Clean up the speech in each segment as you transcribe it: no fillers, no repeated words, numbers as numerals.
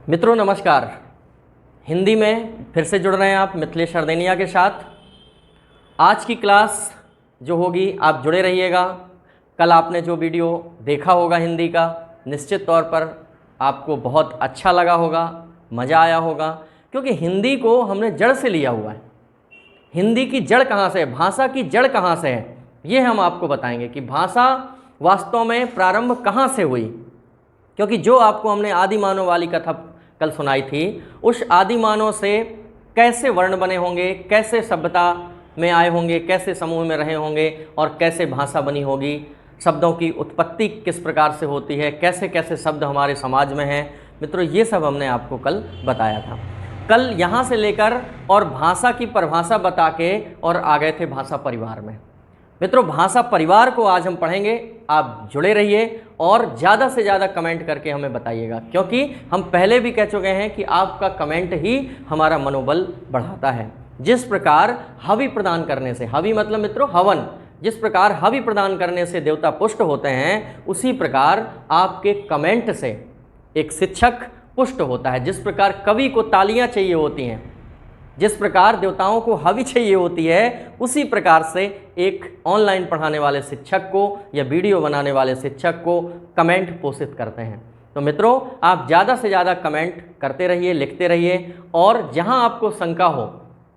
मित्रों नमस्कार। हिंदी में फिर से जुड़ रहे हैं आप मिथिलेश हरदेनिया के साथ। आज की क्लास जो होगी आप जुड़े रहिएगा। कल आपने जो वीडियो देखा होगा हिंदी का, निश्चित तौर पर आपको बहुत अच्छा लगा होगा, मज़ा आया होगा, क्योंकि हिंदी को हमने जड़ से लिया हुआ है। हिंदी की जड़ कहाँ से है, भाषा की जड़ कहाँ से है, ये हम आपको बताएंगे कि भाषा वास्तव में प्रारंभ कहाँ से हुई। क्योंकि जो आपको हमने आदि मानव वाली कथा कल सुनाई थी, उस आदि मानव से कैसे वर्ण बने होंगे, कैसे सभ्यता में आए होंगे, कैसे समूह में रहे होंगे और कैसे भाषा बनी होगी, शब्दों की उत्पत्ति किस प्रकार से होती है, कैसे कैसे शब्द हमारे समाज में हैं। मित्रों ये सब हमने आपको कल बताया था। कल यहाँ से लेकर और भाषा की परिभाषा बता के और आ गए थे भाषा परिवार में। मित्रों भाषा परिवार को आज हम पढ़ेंगे, आप जुड़े रहिए और ज़्यादा से ज़्यादा कमेंट करके हमें बताइएगा, क्योंकि हम पहले भी कह चुके हैं कि आपका कमेंट ही हमारा मनोबल बढ़ाता है। जिस प्रकार हवि प्रदान करने से, हवि मतलब मित्रों हवन, जिस प्रकार हवि प्रदान करने से देवता पुष्ट होते हैं, उसी प्रकार आपके कमेंट से एक शिक्षक पुष्ट होता है। जिस प्रकार कवि को तालियां चाहिए होती हैं, जिस प्रकार देवताओं को हवि चाहिए होती है, उसी प्रकार से एक ऑनलाइन पढ़ाने वाले शिक्षक को या वीडियो बनाने वाले शिक्षक को कमेंट पोषित करते हैं। तो मित्रों आप ज़्यादा से ज़्यादा कमेंट करते रहिए, लिखते रहिए, और जहां आपको शंका हो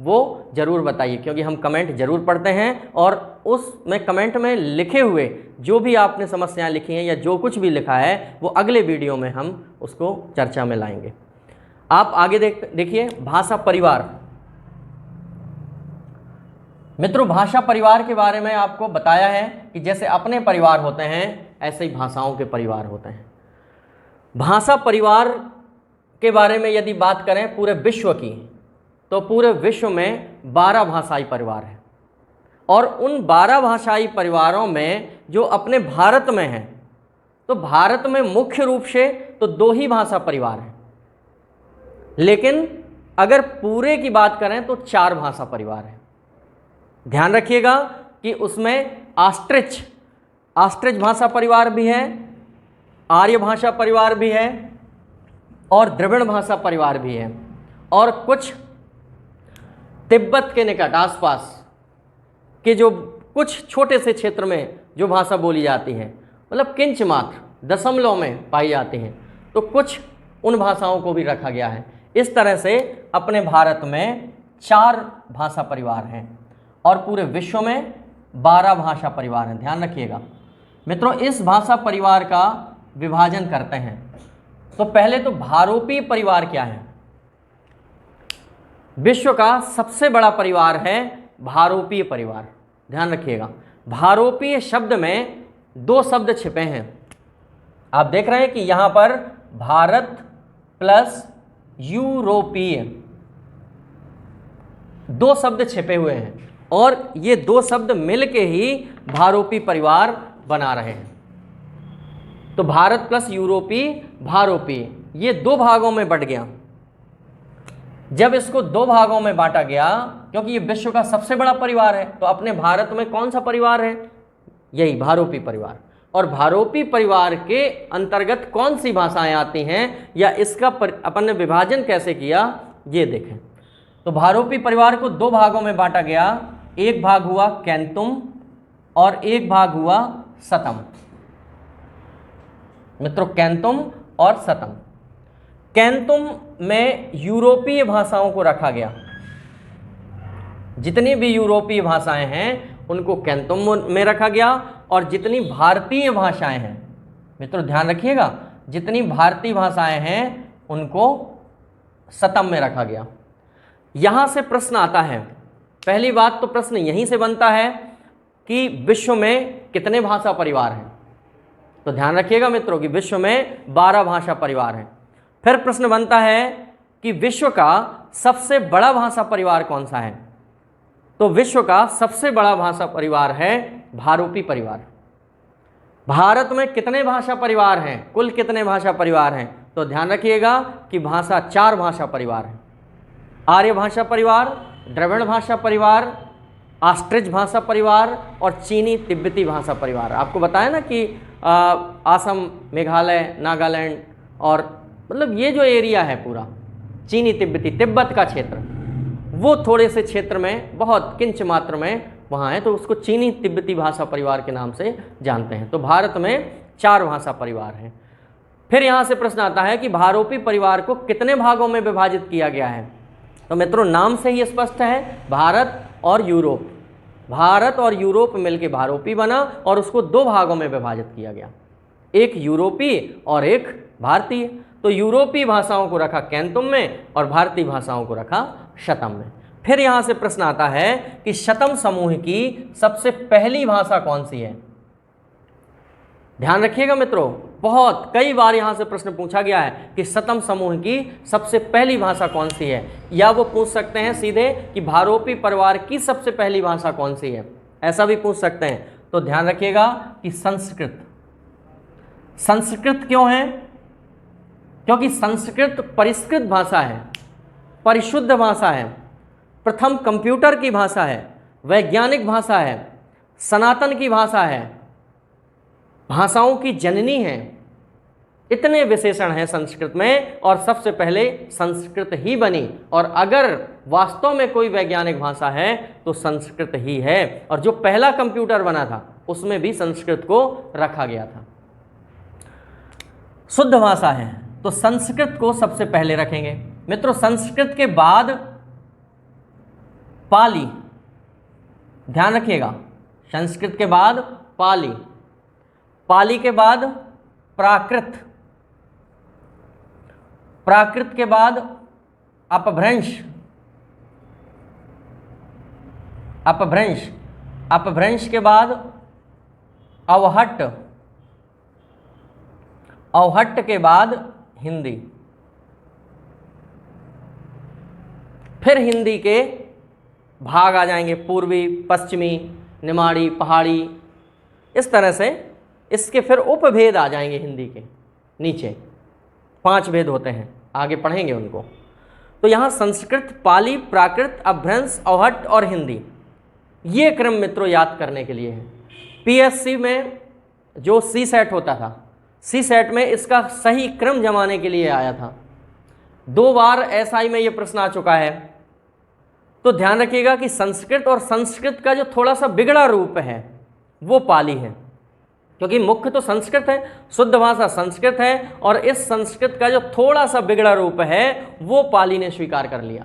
वो ज़रूर बताइए, क्योंकि हम कमेंट ज़रूर पढ़ते हैं और उसमें कमेंट में लिखे हुए जो भी आपने समस्याएं लिखी हैं या जो कुछ भी लिखा है वो अगले वीडियो में हम उसको चर्चा में लाएंगे। आप आगे देखिए भाषा परिवार। मित्रों भाषा परिवार के बारे में आपको बताया है कि जैसे अपने परिवार होते हैं ऐसे ही भाषाओं के परिवार होते हैं। भाषा परिवार के बारे में यदि बात करें पूरे विश्व की, तो पूरे विश्व में 12 भाषाई परिवार हैं, और उन 12 भाषाई परिवारों में जो अपने भारत में हैं, तो भारत में मुख्य रूप से तो 2 ही भाषा परिवार हैं, लेकिन अगर पूरे की बात करें तो 4 भाषा परिवार हैं। ध्यान रखिएगा कि उसमें ऑस्ट्रिच भाषा परिवार भी है, आर्य भाषा परिवार भी है और द्रविड़ भाषा परिवार भी है, और कुछ तिब्बत के निकट आसपास के जो कुछ छोटे से क्षेत्र में जो भाषा बोली जाती है, मतलब किंच मात्र दशमलव में पाई जाती हैं, तो कुछ उन भाषाओं को भी रखा गया है। इस तरह से अपने भारत में 4 भाषा परिवार हैं और पूरे विश्व में 12 भाषा परिवार हैं। ध्यान रखिएगा मित्रों, इस भाषा परिवार का विभाजन करते हैं। तो पहले तो भारोपीय परिवार क्या है? विश्व का सबसे बड़ा परिवार है भारोपीय परिवार। ध्यान रखिएगा, भारोपीय शब्द में 2 शब्द छिपे हैं। आप देख रहे हैं कि यहां पर भारत प्लस यूरोपीय 2 शब्द छिपे हुए हैं, और ये 2 शब्द मिलके ही भारोपीय परिवार बना रहे हैं। तो भारत प्लस यूरोपीय, भारोपीय, ये 2 भागों में बंट गया। जब इसको 2 भागों में बांटा गया, क्योंकि ये विश्व का सबसे बड़ा परिवार है, तो अपने भारत में कौन सा परिवार है? यही भारोपीय परिवार। और भारोपीय परिवार के अंतर्गत कौन सी भाषाएं आती हैं या इसका अपन ने विभाजन कैसे किया, ये देखें। तो भारोपीय परिवार को 2 भागों में बांटा गया। एक भाग हुआ कैंतुम और एक भाग हुआ सतम। मित्रों कैंतुम और सतम। कैंतुम में यूरोपीय भाषाओं को रखा गया। जितनी भी यूरोपीय भाषाएं हैं उनको कैंतुम में रखा गया, और जितनी भारतीय भाषाएं हैं, मित्रों ध्यान रखिएगा, जितनी भारतीय भाषाएं हैं उनको सतम में रखा गया। यहां से प्रश्न आता है, पहली बात तो प्रश्न यहीं से बनता है कि विश्व में कितने भाषा परिवार हैं। तो ध्यान रखिएगा मित्रों कि विश्व में 12 भाषा परिवार हैं। फिर प्रश्न बनता है कि विश्व का सबसे बड़ा भाषा परिवार कौन सा है? तो विश्व का सबसे बड़ा भाषा परिवार है भारोपीय परिवार। भारत में कितने भाषा परिवार हैं, कुल कितने भाषा परिवार हैं? तो ध्यान रखिएगा कि 4 भाषा परिवार हैं। आर्य भाषा परिवार, द्रविड़ भाषा परिवार, ऑस्ट्रिच भाषा परिवार और चीनी तिब्बती भाषा परिवार। आपको बताया ना कि असम, मेघालय, नागालैंड और मतलब ये जो एरिया है पूरा चीनी तिब्बती, तिब्बत का क्षेत्र, वो थोड़े से क्षेत्र में बहुत किंच मात्र में वहाँ है, तो उसको चीनी तिब्बती भाषा परिवार के नाम से जानते हैं। तो भारत में 4 भाषा परिवार हैं। फिर यहाँ से प्रश्न आता है कि भारोपी परिवार को कितने भागों में विभाजित किया गया है। तो मित्रों नाम से ही स्पष्ट है, भारत और यूरोप, भारत और यूरोप मिलकर भारोपी बना और उसको 2 भागों में विभाजित किया गया, एक यूरोपी और एक भारतीय। तो यूरोपीय भाषाओं को रखा कैंतुम में और भारतीय भाषाओं को रखा शतम में। फिर यहाँ से प्रश्न आता है कि शतम समूह की सबसे पहली भाषा कौन सी है। ध्यान रखिएगा मित्रों, बहुत कई बार यहाँ से प्रश्न पूछा गया है कि शतम समूह की सबसे पहली भाषा कौन सी है, या वो पूछ सकते हैं सीधे कि भारोपी परिवार की सबसे पहली भाषा कौन सी है, ऐसा भी पूछ सकते हैं। तो ध्यान रखिएगा कि संस्कृत। संस्कृत क्यों है? क्योंकि संस्कृत परिष्कृत भाषा है, परिशुद्ध भाषा है, प्रथम कंप्यूटर की भाषा है, वैज्ञानिक भाषा है, सनातन की भाषा है, भाषाओं की जननी है। इतने विशेषण हैं संस्कृत में, और सबसे पहले संस्कृत ही बनी। और अगर वास्तव में कोई वैज्ञानिक भाषा है तो संस्कृत ही है। और जो पहला कंप्यूटर बना था उसमें भी संस्कृत को रखा गया था। शुद्ध भाषा है तो संस्कृत को सबसे पहले रखेंगे। मित्रों संस्कृत के बाद पाली, ध्यान रखिएगा, संस्कृत के बाद पाली, पाली के बाद प्राकृत, प्राकृत के बाद अपभ्रंश, अपभ्रंश, अपभ्रंश के बाद अवहट्ट, अवहट्ट के बाद हिंदी। फिर हिंदी के भाग आ जाएंगे, पूर्वी, पश्चिमी, निमाड़ी, पहाड़ी, इस तरह से इसके फिर उपभेद आ जाएंगे हिंदी के नीचे। 5 भेद होते हैं, आगे पढ़ेंगे उनको। तो यहाँ संस्कृत, पाली, प्राकृत, अपभ्रंश, अवहट्ट और हिंदी, ये क्रम मित्रों याद करने के लिए है। पीएससी में जो सी सेट होता था, सी सेट में इसका सही क्रम जमाने के लिए आया था। 2 बार एसआई में ये प्रश्न आ चुका है। तो ध्यान रखिएगा कि संस्कृत और संस्कृत का जो थोड़ा सा बिगड़ा रूप है वो पाली है, क्योंकि मुख्य तो संस्कृत है, शुद्ध भाषा संस्कृत है, और इस संस्कृत का जो थोड़ा सा बिगड़ा रूप है वो पाली ने स्वीकार कर लिया।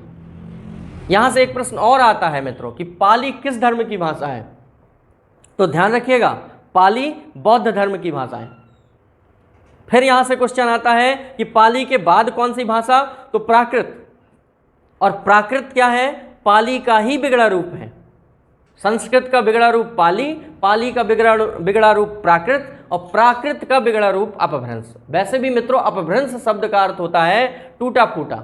यहां से एक प्रश्न और आता है मित्रों कि पाली किस धर्म की भाषा है। तो ध्यान रखिएगा पाली बौद्ध धर्म की भाषा है। फिर यहां से क्वेश्चन आता है कि पाली के बाद कौन सी भाषा, तो प्राकृत। और प्राकृत क्या है? पाली का ही बिगड़ा रूप है। संस्कृत का बिगड़ा रूप पाली, पाली का बिगड़ा रूप प्राकृत, और प्राकृत का बिगड़ा रूप अपभ्रंश। वैसे भी मित्रों अपभ्रंश शब्द का अर्थ होता है टूटा फूटा,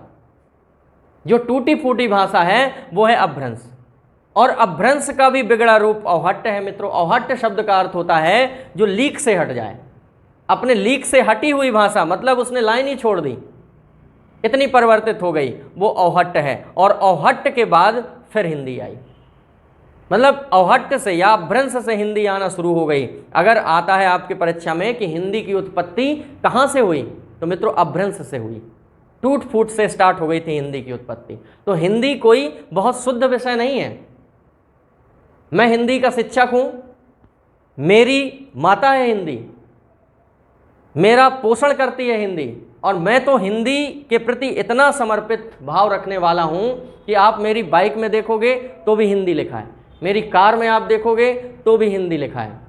जो टूटी फूटी भाषा है वो है अपभ्रंश। और अपभ्रंश का भी बिगड़ा रूप अवहट्ट है मित्रों। अवहट्ट शब्द का अर्थ होता है जो लीक से हट जाए, अपने लीक से हटी हुई भाषा, मतलब उसने लाइन ही छोड़ दी, इतनी परिवर्तित हो गई, वो अवहट्ट है। और अवहट्ट के बाद फिर हिंदी आई, मतलब अवहट्ट से या अपभ्रंश से हिंदी आना शुरू हो गई। अगर आता है आपकी परीक्षा में कि हिंदी की उत्पत्ति कहाँ से हुई, तो मित्रों अपभ्रंश से हुई, टूट फूट से स्टार्ट हो गई थी हिंदी की उत्पत्ति। तो हिंदी कोई बहुत शुद्ध विषय नहीं है। मैं हिंदी का शिक्षक हूँ, मेरी माता है हिंदी, मेरा पोषण करती है हिंदी, और मैं तो हिंदी के प्रति इतना समर्पित भाव रखने वाला हूँ कि आप मेरी बाइक में देखोगे तो भी हिंदी लिखा है, मेरी कार में आप देखोगे तो भी हिंदी लिखा है,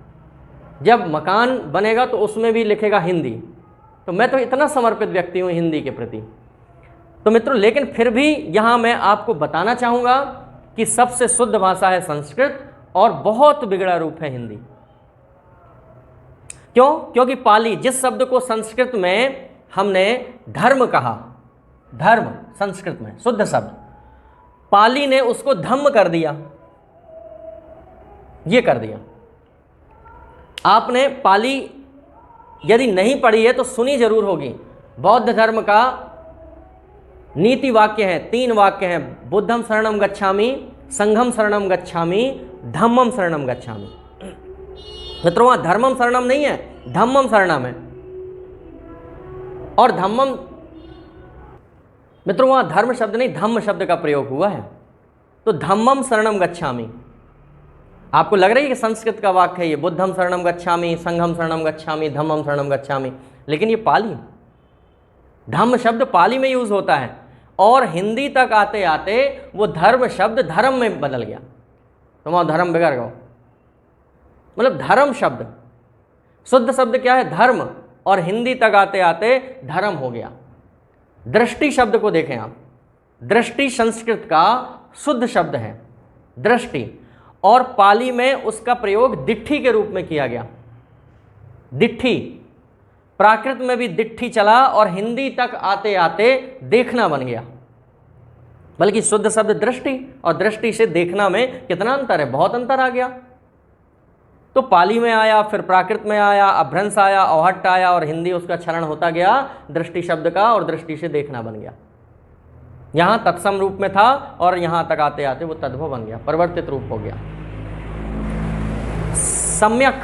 जब मकान बनेगा तो उसमें भी लिखेगा हिंदी। तो मैं तो इतना समर्पित व्यक्ति हूँ हिंदी के प्रति। तो मित्रों लेकिन फिर भी यहाँ मैं आपको बताना चाहूँगा कि सबसे शुद्ध भाषा है संस्कृत और बहुत बिगड़ा रूप है हिंदी। क्यों? क्योंकि पाली, जिस शब्द को संस्कृत में हमने धर्म कहा, धर्म संस्कृत में शुद्ध शब्द, पाली ने उसको धम्म कर दिया, ये कर दिया। आपने पाली यदि नहीं पढ़ी है तो सुनी जरूर होगी। बौद्ध धर्म का नीति वाक्य है, 3 वाक्य हैं, बुद्धम शरणम गच्छामि, संघम शरणम गच्छामि, धम्मम शरणम गच्छामि। मित्रों वहाँ धर्मम शरणम नहीं है, धम्मम शरणम है। और धम्मम मित्रों वहाँ धर्म शब्द नहीं धम्म शब्द का प्रयोग हुआ है। तो धम्मम शरणम गच्छामि, आपको लग रही है कि संस्कृत का वाक्य है ये, बुद्धम शरणम गच्छामि, संघम शरणम गच्छामि, धम्मम शरणम गच्छामि, लेकिन ये पाली, धम्म शब्द पाली में यूज होता है और हिंदी तक आते आते वो धर्म शब्द धर्म में बदल गया। तो वहाँ धर्म बिगड़ गया, मतलब धर्म शब्द, शुद्ध शब्द क्या है धर्म, और हिंदी तक आते आते धर्म हो गया। दृष्टि शब्द को देखें आप, दृष्टि संस्कृत का शुद्ध शब्द है दृष्टि, और पाली में उसका प्रयोग दिट्ठी के रूप में किया गया। दिट्ठी, प्राकृत में भी दिट्ठी चला और हिंदी तक आते आते देखना बन गया। बल्कि शुद्ध शब्द दृष्टि, और दृष्टि से देखना में कितना अंतर है, बहुत अंतर आ गया। तो पाली में आया, फिर प्राकृत में आया, अभ्रंश आया, औहट्ट आया, और हिंदी उसका क्षरण होता गया दृष्टि शब्द का, और दृष्टि से देखना बन गया। यहाँ तत्सम रूप में था और यहाँ तक आते आते वो तद्भव बन गया, परिवर्तित रूप हो गया। सम्यक,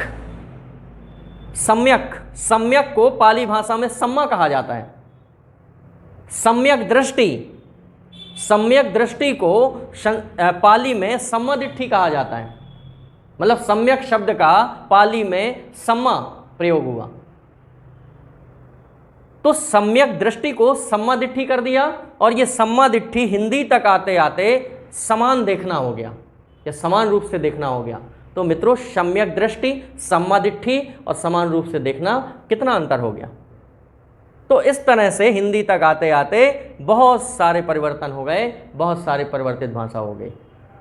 सम्यक, सम्यक को पाली भाषा में सम्मा कहा जाता है। सम्यक दृष्टि, सम्यक दृष्टि को पाली में सम्मादिट्ठी कहा जाता है। मतलब सम्यक शब्द का पाली में सम्मा प्रयोग हुआ, तो सम्यक दृष्टि को सम्मादिट्ठी कर दिया, और ये सम्मादिट्ठी हिंदी तक आते आते समान देखना हो गया, या समान रूप से देखना हो गया। तो मित्रों सम्यक दृष्टि, सम्मादिट्ठी और समान रूप से देखना, कितना अंतर हो गया। तो इस तरह से हिंदी तक आते आते बहुत सारे परिवर्तन हो गए, बहुत सारे परिवर्तित भाषा हो गई।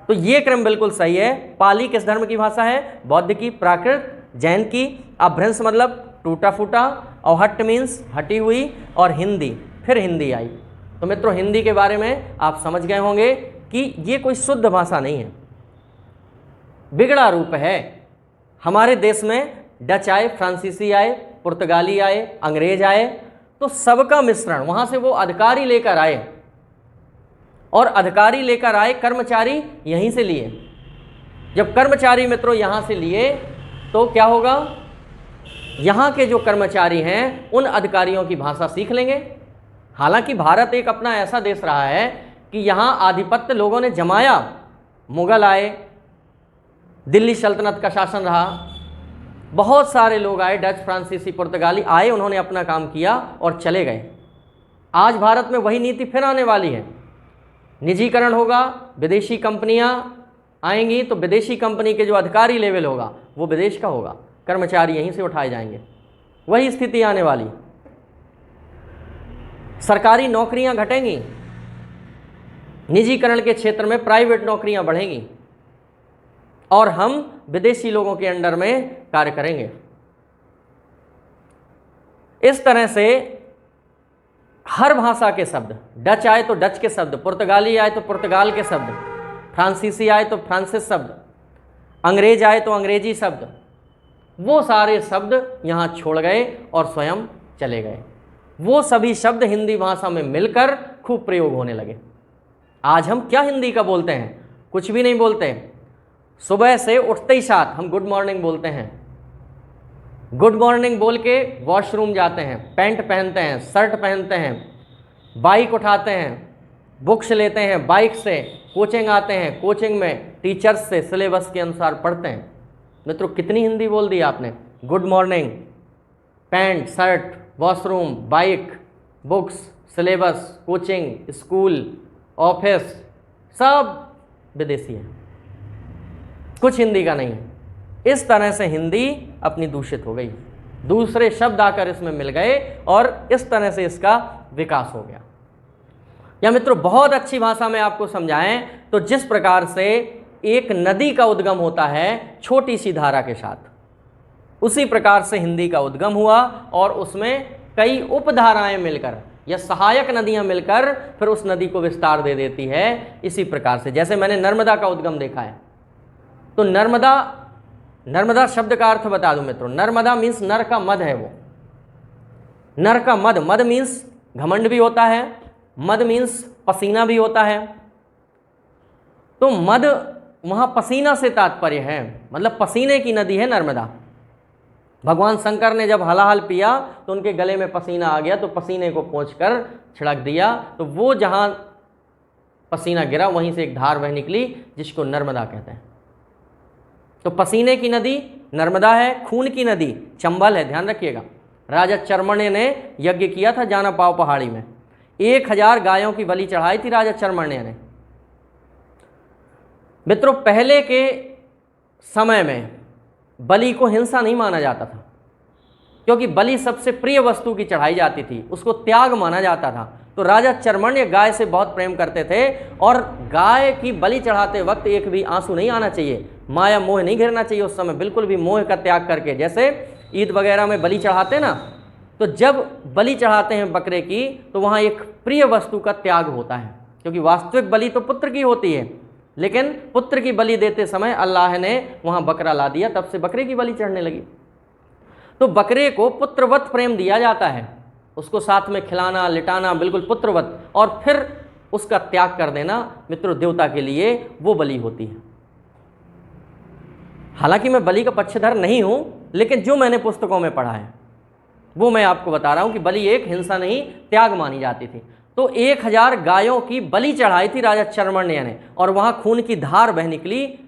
तो ये क्रम बिल्कुल सही है। पाली किस धर्म की भाषा है? बौद्ध की, प्राकृत जैन की, अभ्रंश मतलब टूटा फूटा, औहट्ट मीन्स हटी हुई, और हिंदी, फिर हिंदी आई। तो मित्रों हिंदी के बारे में आप समझ गए होंगे कि ये कोई शुद्ध भाषा नहीं है, बिगड़ा रूप है। हमारे देश में डच आए, फ्रांसीसी आए, पुर्तगाली आए, अंग्रेज आए, तो सबका मिश्रण, वहाँ से वो अधिकारी लेकर आए, और अधिकारी लेकर आए कर्मचारी यहीं से लिए। जब कर्मचारी मित्रों यहाँ से लिए तो क्या होगा, यहाँ के जो कर्मचारी हैं उन अधिकारियों की भाषा सीख लेंगे। हालांकि भारत एक अपना ऐसा देश रहा है कि यहाँ आधिपत्य लोगों ने जमाया, मुगल आए, दिल्ली सल्तनत का शासन रहा, बहुत सारे लोग आए, डच, फ्रांसीसी, पुर्तगाली आए, उन्होंने अपना काम किया और चले गए। आज भारत में वही नीति फिर आने वाली है, निजीकरण होगा, विदेशी कंपनियां आएंगी, तो विदेशी कंपनी के जो अधिकारी लेवल होगा वो विदेश का होगा, कर्मचारी यहीं से उठाए जाएंगे, वही स्थिति आने वाली। सरकारी नौकरियां घटेंगी, निजीकरण के क्षेत्र में प्राइवेट नौकरियां बढ़ेंगी, और हम विदेशी लोगों के अंडर में कार्य करेंगे। इस तरह से हर भाषा के शब्द, डच आए तो डच के शब्द, पुर्तगाली आए तो पुर्तगाल के शब्द, फ्रांसीसी आए तो फ्रांसीस शब्द, अंग्रेज आए तो अंग्रेजी शब्द, वो सारे शब्द यहाँ छोड़ गए और स्वयं चले गए। वो सभी शब्द हिंदी भाषा में मिलकर खूब प्रयोग होने लगे। आज हम क्या हिंदी का बोलते हैं? कुछ भी नहीं बोलते। सुबह से उठते ही साथ हम गुड मॉर्निंग बोलते हैं, गुड मॉर्निंग बोल के वॉशरूम जाते हैं, पैंट पहनते हैं, शर्ट पहनते हैं, बाइक उठाते हैं, बुक्स लेते हैं, बाइक से कोचिंग आते हैं, कोचिंग में टीचर्स से सिलेबस के अनुसार पढ़ते हैं। मित्रों कितनी हिंदी बोल दी आपने? Good morning, pant, shirt, washroom, bike, books, syllabus, coaching, school, office, सब विदेशी है, कुछ हिंदी का नहीं है। इस तरह से हिंदी अपनी दूषित हो गई, दूसरे शब्द आकर इसमें मिल गए और इस तरह से इसका विकास हो गया। या मित्रों बहुत अच्छी भाषा में आपको समझाएं तो जिस प्रकार से एक नदी का उद्गम होता है छोटी सी धारा के साथ, उसी प्रकार से हिंदी का उद्गम हुआ और उसमें कई उपधाराएं मिलकर या सहायक नदियां मिलकर फिर उस नदी को विस्तार दे देती है। इसी प्रकार से जैसे मैंने नर्मदा का उद्गम देखा है, तो नर्मदा शब्द का अर्थ बता दूं मित्रों, नर्मदा मीन्स नर का मद है, वो नर का मद, मद मीन्स घमंड भी होता है, मद मीन्स पसीना भी होता है। तो मद वहां पसीना से तात्पर्य है, मतलब पसीने की नदी है नर्मदा। भगवान शंकर ने जब हलाहल पिया तो उनके गले में पसीना आ गया, तो पसीने को पोंछकर छिड़क दिया, तो वो जहाँ पसीना गिरा वहीं से एक धार बह निकली जिसको नर्मदा कहते हैं। तो पसीने की नदी नर्मदा है, खून की नदी चंबल है, ध्यान रखिएगा। राजा चर्मण्य ने यज्ञ किया था जाना पाव पहाड़ी में, 1000 गायों की बलि चढ़ाई थी राजा चर्मण्य ने। मित्रों, पहले के समय में बलि को हिंसा नहीं माना जाता था, क्योंकि बलि सबसे प्रिय वस्तु की चढ़ाई जाती थी, उसको त्याग माना जाता था। तो राजा चर्मण्य गाय से बहुत प्रेम करते थे, और गाय की बलि चढ़ाते वक्त एक भी आंसू नहीं आना चाहिए, माया मोह नहीं घिरना चाहिए उस समय, बिल्कुल भी मोह का त्याग करके। जैसे ईद वगैरह में बलि चढ़ाते ना, तो जब बलि चढ़ाते हैं बकरे की, तो वहाँ एक प्रिय वस्तु का त्याग होता है, क्योंकि वास्तविक बलि तो पुत्र की होती है, लेकिन पुत्र की बलि देते समय अल्लाह ने वहाँ बकरा ला दिया, तब से बकरे की बलि चढ़ने लगी। तो बकरे को पुत्रवत प्रेम दिया जाता है, उसको साथ में खिलाना लिटाना बिल्कुल पुत्रवत, और फिर उसका त्याग कर देना मित्रों देवता के लिए वो बलि होती है। हालांकि मैं बलि का पक्षधर नहीं हूं, लेकिन जो मैंने पुस्तकों में पढ़ा है वो मैं आपको बता रहा हूं कि बलि एक हिंसा नहीं त्याग मानी जाती थी। तो 1000 गायों की बलि चढ़ाई थी राजा चर्मण्य ने, और वहां खून की धार बह निकली,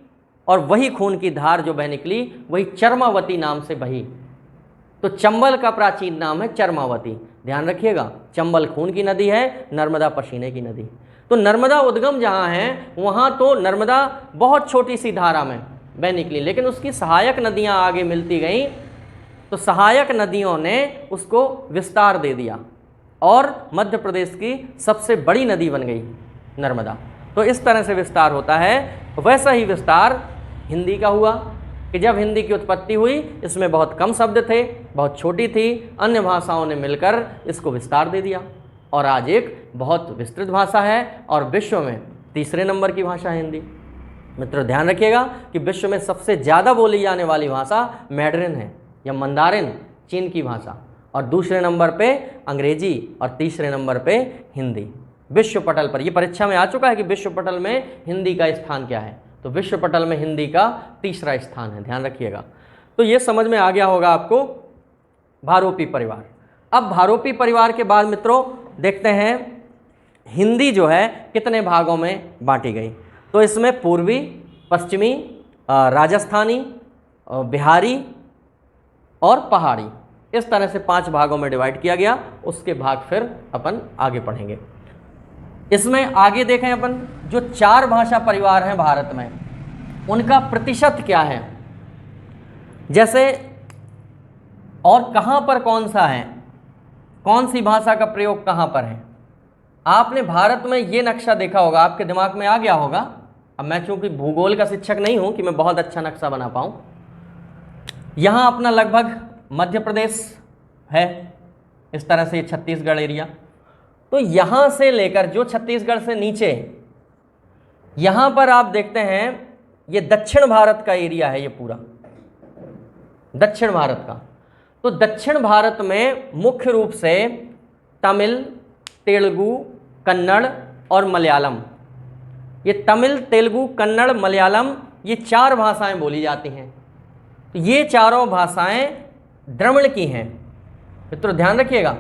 और वही खून की धार जो बह निकली वही चर्मावती नाम से बही। तो चंबल का प्राचीन नाम है चर्मावती, ध्यान रखिएगा। चंबल खून की नदी है, नर्मदा पसीने की नदी। तो नर्मदा उद्गम जहाँ है वहाँ तो नर्मदा बहुत छोटी सी धारा में बह निकली, लेकिन उसकी सहायक नदियाँ आगे मिलती गईं, तो सहायक नदियों ने उसको विस्तार दे दिया, और मध्य प्रदेश की सबसे बड़ी नदी बन गई नर्मदा। तो इस तरह से विस्तार होता है। वैसा ही विस्तार हिंदी का हुआ कि जब हिंदी की उत्पत्ति हुई, इसमें बहुत कम शब्द थे, बहुत छोटी थी, अन्य भाषाओं ने मिलकर इसको विस्तार दे दिया, और आज एक बहुत विस्तृत भाषा है, और विश्व में 3रे नंबर की भाषा है हिंदी। मित्रों ध्यान रखिएगा कि विश्व में सबसे ज़्यादा बोली जाने वाली भाषा मैंडरिन है या मंदारिन, चीन की भाषा, और दूसरे नंबर पे अंग्रेजी, और तीसरे नंबर पे हिंदी। विश्व पटल पर, ये परीक्षा में आ चुका है कि विश्व पटल में हिंदी का स्थान क्या है, तो विश्व पटल में हिंदी का 3रा स्थान है, ध्यान रखिएगा। तो ये समझ में आ गया होगा आपको भारोपी परिवार। अब भारोपी परिवार के बाद मित्रों देखते हैं हिंदी जो है कितने भागों में बांटी गई। तो इसमें पूर्वी, पश्चिमी, राजस्थानी, बिहारी और पहाड़ी, इस तरह से 5 भागों में डिवाइड किया गया। उसके भाग फिर अपन आगे पढ़ेंगे। इसमें आगे देखें अपन, जो 4 भाषा परिवार हैं भारत में, उनका प्रतिशत क्या है, जैसे और कहाँ पर कौन सा है, कौन सी भाषा का प्रयोग कहाँ पर है। आपने भारत में ये नक्शा देखा होगा, आपके दिमाग में आ गया होगा। अब मैं चूंकि भूगोल का शिक्षक नहीं हूँ कि मैं बहुत अच्छा नक्शा बना पाऊँ। यहाँ अपना लगभग मध्य प्रदेश है, इस तरह से छत्तीसगढ़ एरिया। तो यहाँ से लेकर जो छत्तीसगढ़ से नीचे, यहाँ पर आप देखते हैं ये दक्षिण भारत का एरिया है, ये पूरा दक्षिण भारत का। तो दक्षिण भारत में मुख्य रूप से तमिल, तेलुगु, कन्नड़ और मलयालम, ये तमिल, तेलुगु, कन्नड़, मलयालम, ये 4 भाषाएं बोली जाती हैं। तो ये चारों भाषाएं द्रविड़ की हैं। मित्रों ध्यान रखिएगा,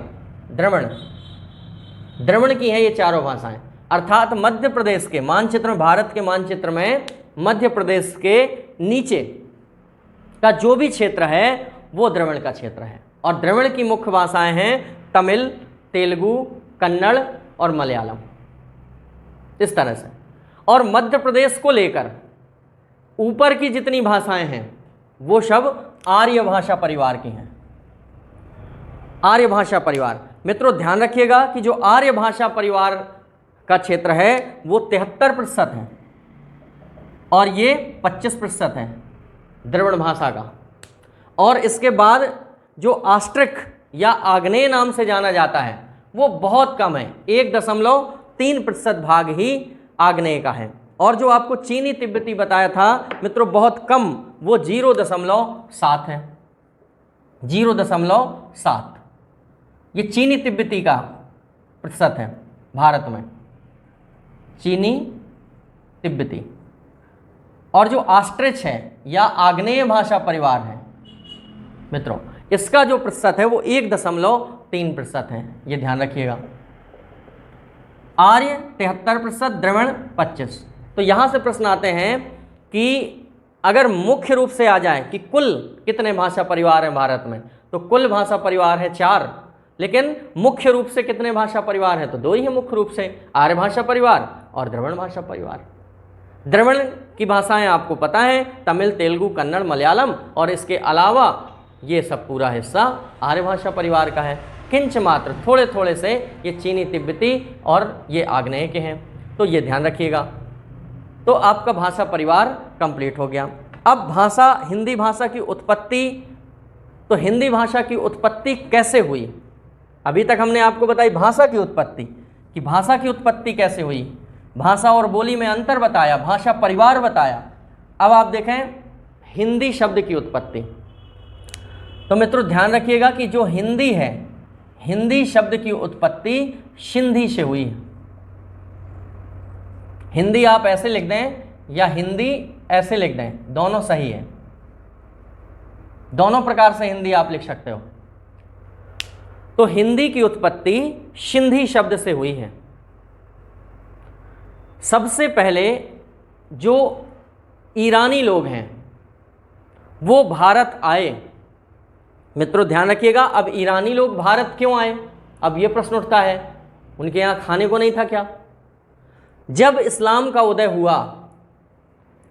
द्रविड़ की हैं ये चारों भाषाएं, अर्थात मध्य प्रदेश के मानचित्र में, भारत के मानचित्र में मध्य प्रदेश के नीचे का जो भी क्षेत्र है वो द्रविड़ का क्षेत्र है। और द्रविड़ की मुख्य भाषाएं हैं तमिल, तेलुगु, कन्नड़ और मलयालम, इस तरह से। और मध्य प्रदेश को लेकर ऊपर की जितनी भाषाएं हैं वो सब आर्य भाषा परिवार की हैं। आर्य भाषा परिवार, मित्रों ध्यान रखिएगा कि जो आर्य भाषा परिवार का क्षेत्र है वो 73% है, और ये 25% है द्रविड़ भाषा का। और इसके बाद जो ऑस्ट्रिक या आग्नेय नाम से जाना जाता है वो बहुत कम है, 1.3% भाग ही आग्नेय का है। और जो आपको चीनी तिब्बती बताया था मित्रों बहुत कम, वो 0.7 है, 0.7 ये चीनी तिब्बती का प्रतिशत है भारत में, चीनी तिब्बती। और जो ऑस्ट्रिच है या आग्नेय भाषा परिवार है मित्रों, इसका जो प्रतिशत है वो 1.3% है, ये ध्यान रखिएगा। आर्य 73%, द्रविड़ 25। तो यहाँ से प्रश्न आते हैं कि अगर मुख्य रूप से आ जाए कि कुल कितने भाषा परिवार हैं भारत में, तो कुल भाषा परिवार है 4, लेकिन मुख्य रूप से कितने भाषा परिवार हैं, तो 2 ही है मुख्य रूप से, आर्य भाषा परिवार और द्रविड़ भाषा परिवार। द्रविड़ की भाषाएं आपको पता है, तमिल, तेलुगु, कन्नड़, मलयालम, और इसके अलावा ये सब पूरा हिस्सा आर्य भाषा परिवार का है। किंच मात्र थोड़े थोड़े से ये चीनी, तिब्बती और ये आग्नेय के हैं, तो ये ध्यान रखिएगा। तो आपका भाषा परिवार कंप्लीट हो गया। अब भाषा, हिंदी भाषा की उत्पत्ति, तो हिंदी भाषा की उत्पत्ति कैसे हुई? अभी तक हमने आपको बताई भाषा की उत्पत्ति, कि भाषा की उत्पत्ति कैसे हुई, भाषा और बोली में अंतर बताया, भाषा परिवार बताया। अब आप देखें हिंदी शब्द की उत्पत्ति। तो मित्रों ध्यान रखिएगा कि जो हिंदी है, हिंदी शब्द की उत्पत्ति सिंधी से हुई है। हिंदी आप ऐसे लिख दें या हिंदी ऐसे लिख दें, दोनों सही है, दोनों प्रकार से हिंदी आप लिख सकते हो। तो हिंदी की उत्पत्ति सिंधी शब्द से हुई है। सबसे पहले जो ईरानी लोग हैं वो भारत आए। मित्रों ध्यान रखिएगा, अब ईरानी लोग भारत क्यों आए? अब ये प्रश्न उठता है, उनके यहाँ खाने को नहीं था क्या? जब इस्लाम का उदय हुआ,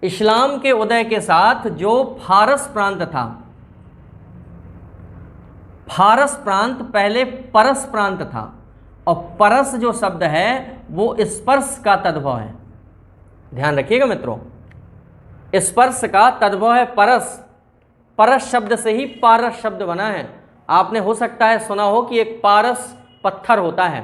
इस्लाम के उदय के साथ जो फारस प्रांत था, फारस प्रांत पहले परस प्रांत था, और परस जो शब्द है वो स्पर्श का तद्भव है। ध्यान रखिएगा मित्रों, स्पर्श का तद्भव है परस। परस शब्द से ही पारस शब्द बना है। आपने हो सकता है सुना हो कि एक पारस पत्थर होता है,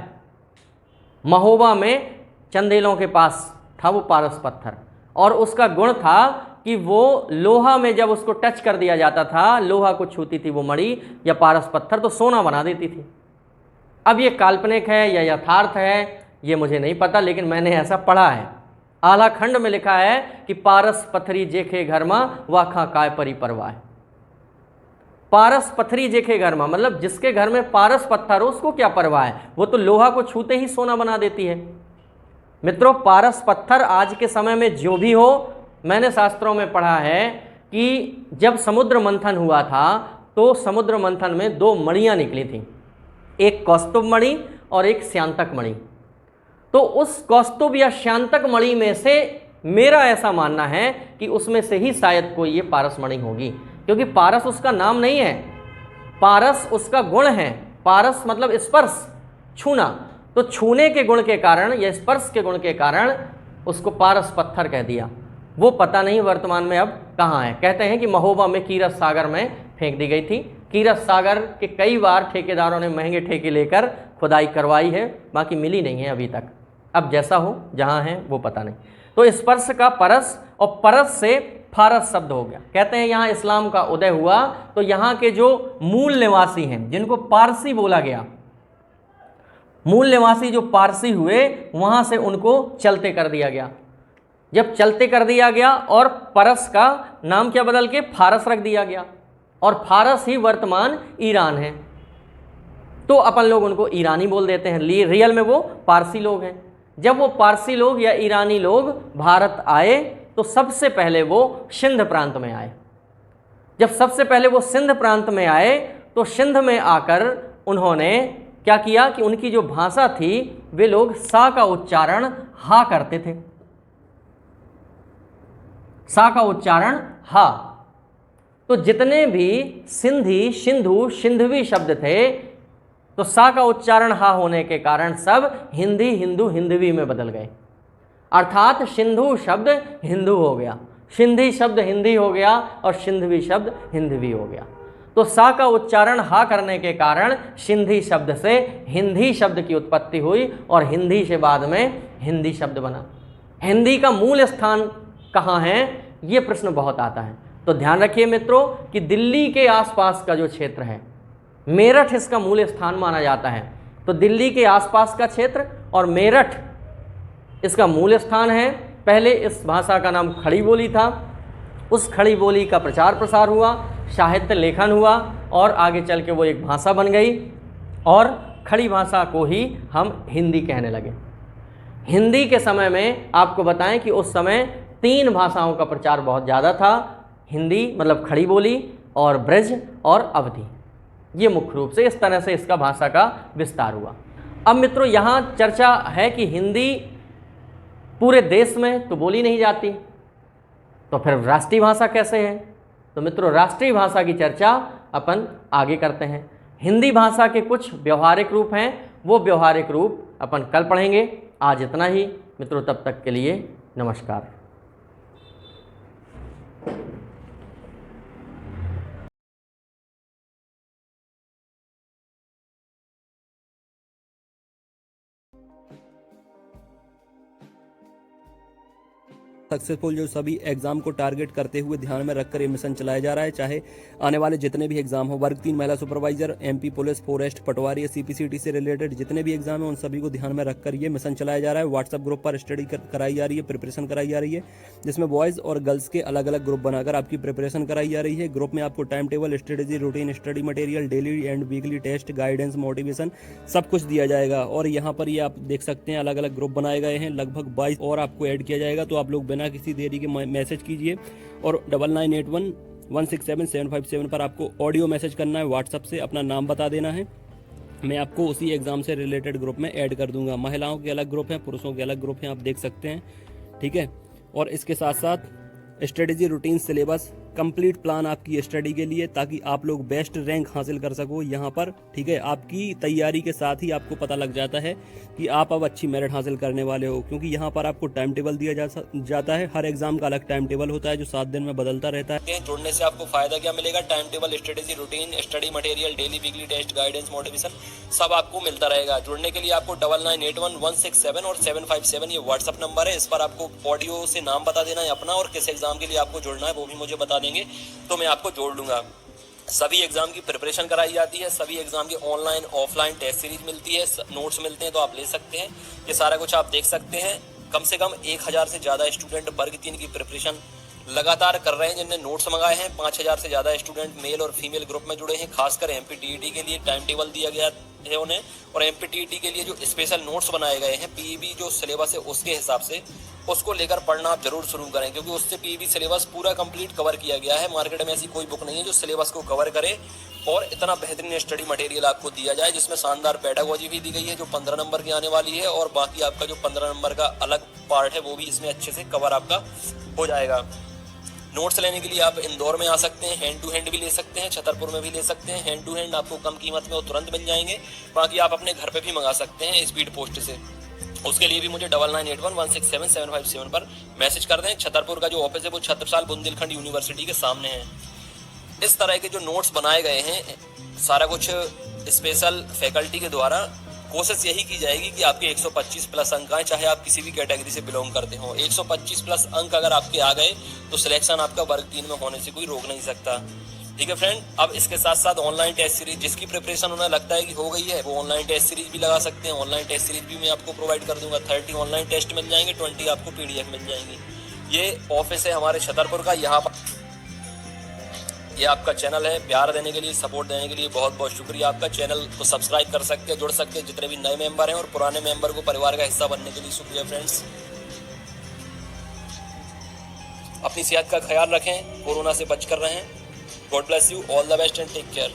महोबा में चंदेलों के पास था वो पारस पत्थर, और उसका गुण था कि वो लोहा में जब उसको टच कर दिया जाता था, लोहा को छूती थी वो मणि या पारस पत्थर, तो सोना बना देती थी। अब ये काल्पनिक है या यथार्थ है ये मुझे नहीं पता, लेकिन मैंने ऐसा पढ़ा है। आला खंड में लिखा है कि पारस पथरी जेखे घर में वाखा काय परी परवाह। पारस पथरी जेखे घर में मतलब जिसके घर में पारस पत्थर हो उसको क्या परवाह है, वो तो लोहा को छूते ही सोना बना देती है। मित्रों पारस पत्थर आज के समय में जो भी हो, मैंने शास्त्रों में पढ़ा है कि जब समुद्र मंथन हुआ था तो समुद्र मंथन में 2 मणियाँ निकली थी, एक कौस्तुभ मणि और एक श्यांतक मणि। तो उस कौस्तुभ या श्यांतक मणि में से मेरा ऐसा मानना है कि उसमें से ही शायद कोई ये पारस मणि होगी, क्योंकि पारस उसका नाम नहीं है, पारस उसका गुण है। पारस मतलब स्पर्श, छूना, तो छूने के गुण के कारण या स्पर्श के गुण के कारण उसको पारस पत्थर कह दिया। वो पता नहीं वर्तमान में अब कहाँ है। कहते हैं कि महोबा में कीरत सागर में फेंक दी गई थी। कीरत सागर के कई बार ठेकेदारों ने महंगे ठेके लेकर खुदाई करवाई है, बाकी मिली नहीं है अभी तक। अब जैसा हो जहाँ है वो पता नहीं। तो स्पर्श का परस, और परस से फारस शब्द हो गया। कहते हैं यहाँ इस्लाम का उदय हुआ तो यहाँ के जो मूल निवासी हैं जिनको पारसी बोला गया, मूल निवासी जो पारसी हुए वहाँ से उनको चलते कर दिया गया। जब चलते कर दिया गया और परस का नाम क्या बदल के फारस रख दिया गया, और फारस ही वर्तमान ईरान है, तो अपन लोग उनको ईरानी बोल देते हैं। रियल में वो पारसी लोग हैं। जब वो पारसी लोग या ईरानी लोग भारत आए तो सबसे पहले वो सिंध प्रांत में आए। जब सबसे पहले वो सिंध प्रांत में आए तो सिंध में आकर उन्होंने क्या किया कि उनकी जो भाषा थी वे लोग सा का उच्चारण हा करते थे, सा का उच्चारण हा। तो जितने भी सिंधी, सिंधु, सिंधवी शब्द थे तो सा का उच्चारण हा होने के कारण सब हिंदी, हिंदू, हिंदवी में बदल गए। अर्थात सिंधु शब्द हिंदू हो गया, सिंधी शब्द हिंदी हो गया और सिंधवी शब्द हिंदवी हो गया। तो सा का उच्चारण हा करने के कारण सिंधी शब्द से हिंदी शब्द की उत्पत्ति हुई और हिंदी से बाद में हिंदी शब्द बना। हिंदी का मूल स्थान कहाँ है ये प्रश्न बहुत आता है। तो ध्यान रखिए मित्रों कि दिल्ली के आसपास का जो क्षेत्र है, मेरठ इसका मूल स्थान माना जाता है। तो दिल्ली के आसपास का क्षेत्र और मेरठ इसका मूल स्थान है। पहले इस भाषा का नाम खड़ी बोली था, उस खड़ी बोली का प्रचार प्रसार हुआ, साहित्य लेखन हुआ और आगे चल के वो एक भाषा बन गई और खड़ी भाषा को ही हम हिंदी कहने लगे। हिंदी के समय में आपको बताएं कि उस समय 3 भाषाओं का प्रचार बहुत ज़्यादा था। हिंदी मतलब खड़ी बोली और ब्रज और अवधी, ये मुख्य रूप से इस तरह से इसका भाषा का विस्तार हुआ। अब मित्रों यहाँ चर्चा है कि हिंदी पूरे देश में तो बोली नहीं जाती, तो फिर राष्ट्रीय भाषा कैसे है? तो मित्रों राष्ट्रीय भाषा की चर्चा अपन आगे करते हैं। हिंदी भाषा के कुछ व्यवहारिक रूप हैं, वो व्यवहारिक रूप अपन कल पढ़ेंगे। आज इतना ही मित्रों, तब तक के लिए नमस्कार। सक्सेसफुल जो सभी एग्जाम को टारगेट करते हुए ध्यान में रखकर ये मिशन चलाया जा रहा है, चाहे आने वाले जितने भी एग्जाम हो, वर्ग 3 महिला सुपरवाइजर, एमपी पुलिस, फॉरेस्ट, पटवारी, सीपीसीटी से रिलेटेड जितने भी एग्जाम है उन सभी को ध्यान में रखकर ये मिशन चलाया जा रहा है। व्हाट्सएप ग्रुप पर स्टडी कराई जा रही है, प्रिपरेशन कराई जा रही है, जिसमें बॉयज़ और गर्ल्स के अलग अलग ग्रुप बनाकर आपकी प्रिपरेशन कराई जा रही है। ग्रुप में आपको time table, strategy, routine, study material, daily and weekly test, guidance, motivation सब कुछ दिया जाएगा। और यहाँ पर ये आप देख सकते हैं अलग अलग ग्रुप बनाए गए हैं, लगभग 22 और आपको ऐड किया जाएगा। तो आप लोग बिना किसी देरी के मैसेज कीजिए और 9981167757 पर आपको ऑडियो मैसेज करना है। व्हाट्सएप से अपना नाम बता देना है, मैं आपको उसी एग्जाम से रिलेटेड ग्रुप में ऐड कर दूंगा। महिलाओं के अलग ग्रुप हैं, पुरुषों के अलग ग्रुप हैं, आप देख सकते हैं, ठीक है। और इसके साथ साथ strategy, routine, syllabus, complete plan आपकी स्टडी के लिए, ताकि आप लोग बेस्ट रैंक हासिल कर सको यहाँ पर, ठीक है। आपकी तैयारी के साथ ही आपको पता लग जाता है कि आप अब अच्छी मेरिट हासिल करने वाले हो, क्योंकि यहाँ पर आपको टाइम टेबल दिया जाता है। हर एग्जाम का अलग टाइम टेबल होता है जो 7 दिन में बदलता रहता है। जुड़ने से आपको फायदा क्या मिलेगा? Time table, strategy, routine, study material, daily weekly test, guidance, motivation सब आपको मिलता रहेगा। जुड़ने के लिए आपको 99811677 और 757 ये व्हाट्सअप नंबर है, इस पर आपको ऑडियो से नाम बता देना है अपना और किस एग्जाम के लिए आपको जुड़ना है वो भी मुझे बता देंगे, तो मैं आपको जोड़ लूंगा। सभी एग्जाम की प्रिपरेशन कराई जाती है, सभी एग्जाम की ऑनलाइन ऑफलाइन टेस्ट सीरीज मिलती है, नोट्स मिलते हैं तो आप ले सकते हैं। ये सारा कुछ आप देख सकते हैं। कम से कम 1000 से ज़्यादा स्टूडेंट वर्ग 3 की प्रिपरेशन लगातार कर रहे हैं, जिनने नोट्स मंगाए हैं। 5000 से ज़्यादा स्टूडेंट मेल और फीमेल ग्रुप में जुड़े हैं। खासकर एमपीटीईटी के लिए टाइम टेबल दिया गया है उन्हें, और एमपीटीईटी के लिए जो स्पेशल नोट्स बनाए गए हैं, पीईबी जो सिलेबस है उसके हिसाब से उसको लेकर पढ़ना आप जरूर शुरू करें, क्योंकि उससे पीईबी सिलेबस पूरा कंप्लीट कवर किया गया है। मार्केट में ऐसी कोई बुक नहीं है जो सिलेबस को कवर करे और इतना बेहतरीन स्टडी मटेरियल आपको दिया जाए, जिसमें शानदार पेडागोजी भी दी गई है जो 15 नंबर की आने वाली है, और बाकी आपका जो 15 नंबर का अलग पार्ट है वो भी इसमें अच्छे से कवर आपका हो जाएगा। नोट्स लेने के लिए आप इंदौर में आ सकते हैं, हैंड टू हैंड भी ले सकते हैं, छतरपुर में भी ले सकते हैं। हैंड टू हैंड आपको कम कीमत में वो तुरंत मिल जाएंगे, बाकी आप अपने घर पे भी मंगा सकते हैं स्पीड पोस्ट से। उसके लिए भी मुझे 9981167757 पर मैसेज कर दें। छतरपुर का जो ऑफिस है वो छत्रसाल बुंदेलखंड यूनिवर्सिटी के सामने है। इस तरह के जो नोट्स बनाए गए हैं, सारा कुछ स्पेशल फैकल्टी के द्वारा कोशिश यही की जाएगी कि आपके 125 प्लस अंक आए, चाहे आप किसी भी कैटेगरी से बिलोंग करते हो। 125 प्लस अंक अगर आपके आ गए तो सिलेक्शन आपका वर्ग 3 में होने से कोई रोक नहीं सकता, ठीक है फ्रेंड। अब इसके साथ साथ ऑनलाइन टेस्ट सीरीज, जिसकी प्रिपरेशन उन्हें लगता है कि हो गई है, वो ऑनलाइन टेस्ट सीरीज भी लगा सकते हैं। ऑनलाइन टेस्ट सीरीज भी मैं आपको प्रोवाइड कर दूंगा। 30 ऑनलाइन टेस्ट मिल जाएंगे, 20 आपको पीडीएफ मिल जाएंगी। ये ऑफिस है हमारे छतरपुर का। यहाँ पर ये आपका चैनल है। प्यार देने के लिए, सपोर्ट देने के लिए बहुत बहुत शुक्रिया आपका। चैनल को सब्सक्राइब कर सकते हैं, जुड़ सकते हैं जितने भी नए मेंबर हैं, और पुराने मेंबर को परिवार का हिस्सा बनने के लिए शुक्रिया फ्रेंड्स। अपनी सेहत का ख्याल रखें, कोरोना से बच कर रहें। God bless you, all the best and take care.